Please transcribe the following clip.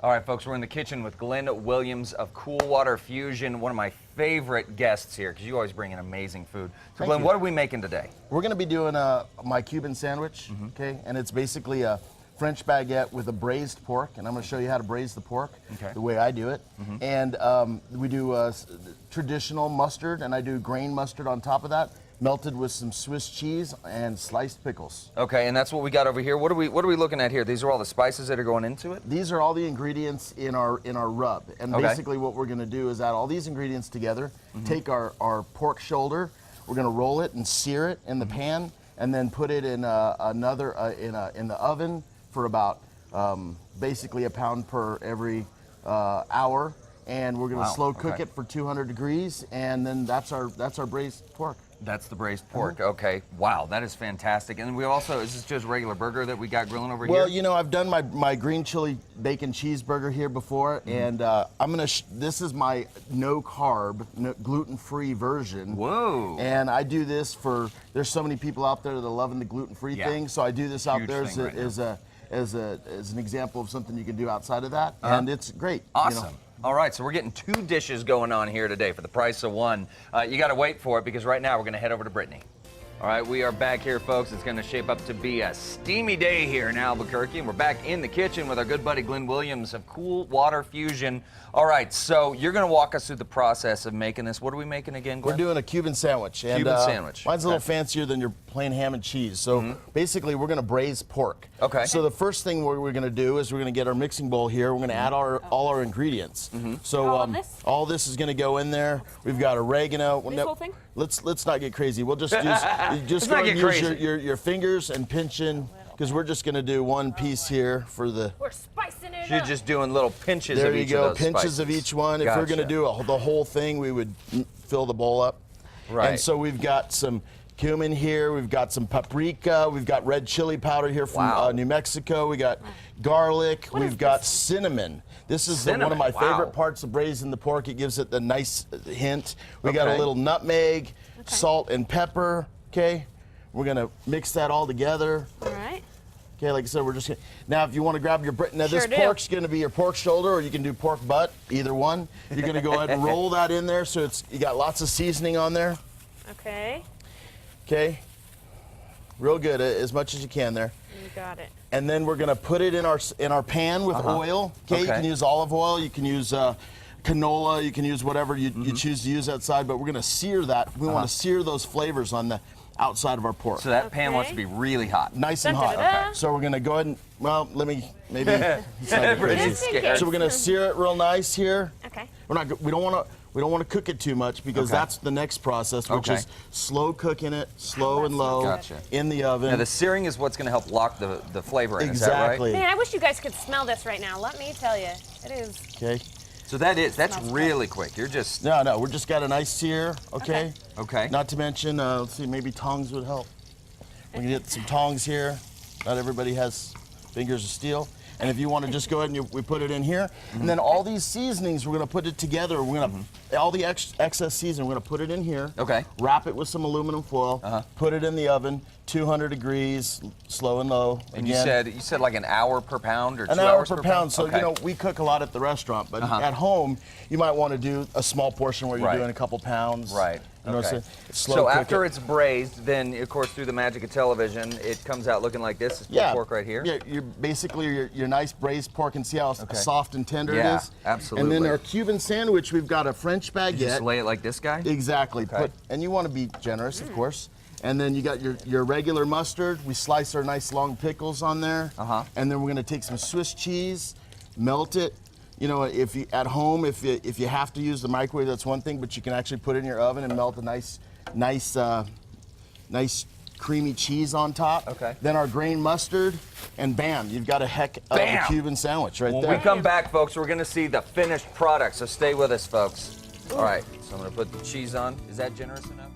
All right, folks, we're in the kitchen with Glenn Williams of Cool Water Fusion, one of my favorite guests here, because you always bring in amazing food. So, Glenn, what are we making today? We're going to be doing my Cuban sandwich, okay? And it's basically a French baguette with a braised pork, and I'm going to show you how to braise the pork, the way I do it. And we do traditional mustard, and I do grain mustard on top of that, melted with some Swiss cheese and sliced pickles. Okay, and that's what we got over here. What are we looking at here? These are all the spices that are going into it? These are all the ingredients in our rub. And basically what we're going to do is add all these ingredients together, take our pork shoulder, we're going to roll it and sear it in the pan, and then put it in in the oven for about basically a pound per every hour. And we're going to slow cook it for 200 degrees, and then that's our braised pork. That's the braised pork. Okay. Wow, that is fantastic. And we also, is this just regular burger that we got grilling over here? Well, you know, I've done my green chili bacon cheeseburger here before, and I'm gonna. This is my no carb, gluten-free version. Whoa! And I do this for. There's so many people out there that are loving the gluten-free thing, so I do this out there as an example of something you can do outside of that, and it's great. Awesome. You know? All right, so we're getting 2 dishes going on here today for the price of 1. You got to wait for it because right now we're going to head over to Brittany. All right, we are back here, folks. It's going to shape up to be a steamy day here in Albuquerque, and we're back in the kitchen with our good buddy Glenn Williams of Cool Water Fusion. All right, so you're going to walk us through the process of making this. What are we making again, Glenn? We're doing a Cuban sandwich. And, Cuban sandwich. Mine's a little fancier than your plain ham and cheese. So basically, we're going to braise pork. Okay. So the first thing we're going to do is we're going to get our mixing bowl here. We're going to add all our ingredients. So all this is going to go in there. We've got oregano. This whole thing? Let's not get crazy. We'll just use your fingers and pinch in, because we're just going to do one piece here for the. We're spicing it You're up. just doing little pinches there of each of those pinches spices. of each one. If we're going to do the whole thing, we would fill the bowl up. Right. And so we've got some cumin here, we've got some paprika, we've got red chili powder here from New Mexico, we got garlic, we've got cinnamon. This is one of my favorite parts of braising the pork. It gives it the nice hint. We got a little nutmeg, salt and pepper, okay? We're gonna mix that all together. All right. Okay, like I said, we're just gonna, now if you want to grab your, this pork's gonna be your pork shoulder, or you can do pork butt, either one. You're gonna go ahead and roll that in there so you got lots of seasoning on there. Okay. Okay, real good, as much as you can there. You got it. And then we're gonna put it in our pan with oil. Okay, you can use olive oil, you can use canola, you can use whatever you choose to use outside, but we're gonna sear that. We want to sear those flavors on the outside of our pork. So that pan wants to be really hot. Nice and hot. Okay. So we're gonna go ahead and, well, maybe it's not crazy. So we're gonna sear it real nice here. Okay. We don't want to cook it too much, because that's the next process, which is slow cooking it, slow and low in the oven. Now the searing is what's going to help lock the flavor in. Exactly. Is that right? Man, I wish you guys could smell this right now. Let me tell you, it is. Okay. So that's really quick. You're just no. We're just got a nice sear. Okay. Okay. Not to mention, let's see, maybe tongs would help. We can get some tongs here. Not everybody has fingers of steel. And if you want to just go ahead and we put it in here, and then all these seasonings, we're going to put it together. We're going to all the excess seasoning, we're going to put it in here. Okay. Wrap it with some aluminum foil. Put it in the oven, 200 degrees, slow and low. And you said like an hour per pound or 2 an hours hour per pound. So you know, we cook a lot at the restaurant, but at home you might want to do a small portion where you're doing a couple pounds. Right. You know, so after it's braised, then of course through the magic of television, it comes out looking like this. It's the pork right here. Yeah, you're basically your nice braised pork, and see how soft and tender it is. Absolutely. And then our Cuban sandwich, we've got a French baguette. You just lay it like this guy. Exactly. And you want to be generous, of course. And then you got your regular mustard. We slice our nice long pickles on there. And then we're going to take some Swiss cheese, melt it. You know, if you at home, if you have to use the microwave, that's one thing. But you can actually put it in your oven and melt a nice creamy cheese on top. Okay. Then our grain mustard, and bam, you've got a heck of a Cuban sandwich right there. When we come back, folks, we're going to see the finished product. So stay with us, folks. All right. So I'm going to put the cheese on. Is that generous enough?